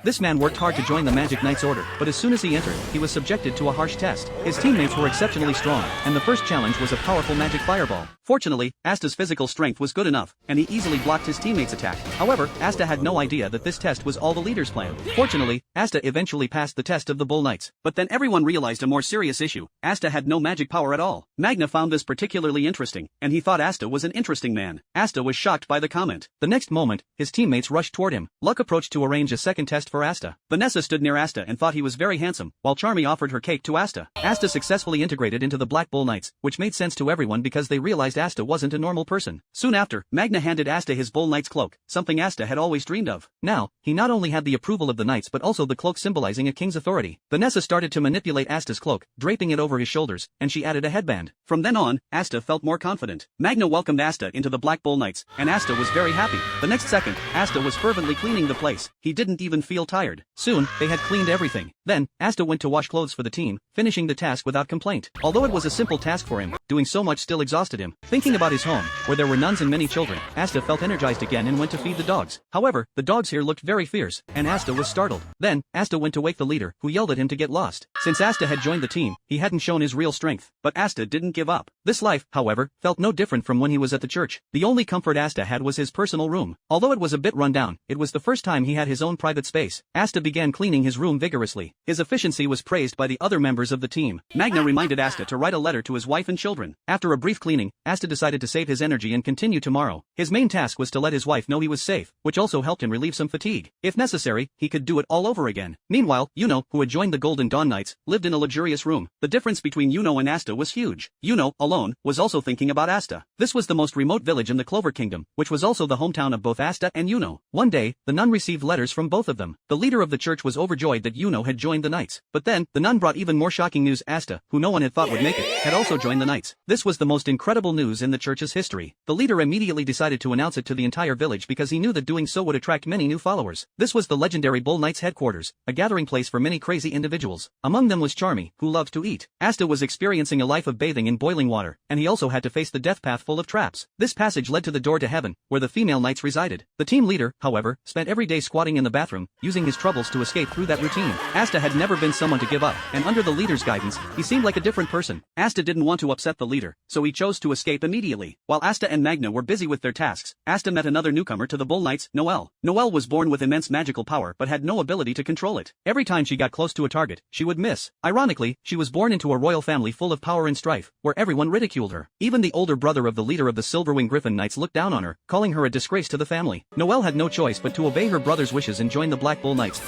This man worked hard to join the Magic Knights Order, but as soon as he entered, he was subjected to a harsh test. His teammates were exceptionally strong, and the first challenge was a powerful magic fireball. Fortunately, Asta's physical strength was good enough, and he easily blocked his teammates' attack. However, Asta had no idea that this test was all the leader's plan. Fortunately, Asta eventually passed the test of the Bull Knights. But then everyone realized a more serious issue. Asta had no magic power at all. Magna found this particularly interesting, and he thought Asta was an interesting man. Asta was shocked by the comment. The next moment, his teammates rushed toward him. Luck approached to arrange a second test for Asta. Vanessa stood near Asta and thought he was very handsome, while Charmy offered her cake to Asta. Asta successfully integrated into the Black Bull Knights, which made sense to everyone because they realized Asta wasn't a normal person. Soon after, Magna handed Asta his Bull Knight's cloak, something Asta had always dreamed of. Now, he not only had the approval of the knights but also the cloak symbolizing a king's authority. Vanessa started to manipulate Asta's cloak, draping it over his shoulders, and she added a headband. From then on, Asta felt more confident. Magna welcomed Asta into the Black Bull Knights, and Asta was very happy. The next second, Asta was fervently cleaning the place. He didn't even feel tired. Soon, they had cleaned everything. Then, Asta went to wash clothes for the team, finishing the task without complaint. Although it was a simple task for him, doing so much still exhausted him. Thinking about his home, where there were nuns and many children, Asta felt energized again and went to feed the dogs. However, the dogs here looked very fierce, and Asta was startled. Then, Asta went to wake the leader, who yelled at him to get lost. Since Asta had joined the team, he hadn't shown his real strength, but Asta didn't give up. This life, however, felt no different from when he was at the church. The only comfort Asta had was his personal room. Although it was a bit run down, it was the first time he had his own private space. Asta began cleaning his room vigorously. His efficiency was praised by the other members of the team. Magna reminded Asta to write a letter to his wife and children. After a brief cleaning, Asta decided to save his energy and continue tomorrow. His main task was to let his wife know he was safe, which also helped him relieve some fatigue. If necessary, he could do it all over again. Meanwhile, Yuno, who had joined the Golden Dawn Knights, lived in a luxurious room. The difference between Yuno and Asta was huge. Yuno, alone, was also thinking about Asta. This was the most remote village in the Clover Kingdom, which was also the hometown of both Asta and Yuno. One day, the nun received letters from both of them. The leader of the church was overjoyed that Yuno had joined the Knights. But then, the nun brought even more shocking news. Asta, who no one had thought would make it, had also joined the Knights. This was the most incredible news in the church's history. The leader immediately decided to announce it to the entire village because he knew that doing so would attract many new followers. This was the legendary Bull Knights headquarters, a gathering place for many crazy individuals. Among them was Charmy, who loved to eat. Asta was experiencing a life of bathing in boiling water, and he also had to face the death path full of traps. This passage led to the door to heaven, where the female knights resided. The team leader, however, spent every day squatting in the bathroom, using his troubles to escape through that routine. Asta had never been someone to give up, and under the leader's guidance, he seemed like a different person. Asta didn't want to upset the leader, so he chose to escape immediately. While Asta and Magna were busy with their tasks, Asta met another newcomer to the Bull Knights, Noelle. Noelle was born with immense magical power but had no ability to control it. Every time she got close to a target, she would miss. Ironically, she was born into a royal family full of power and strife, where everyone ridiculed her. Even the older brother of the leader of the Silverwing Griffin Knights looked down on her, calling her a disgrace to the family. Noelle had no choice but to obey her brother's wishes and join the Black Bull Knights.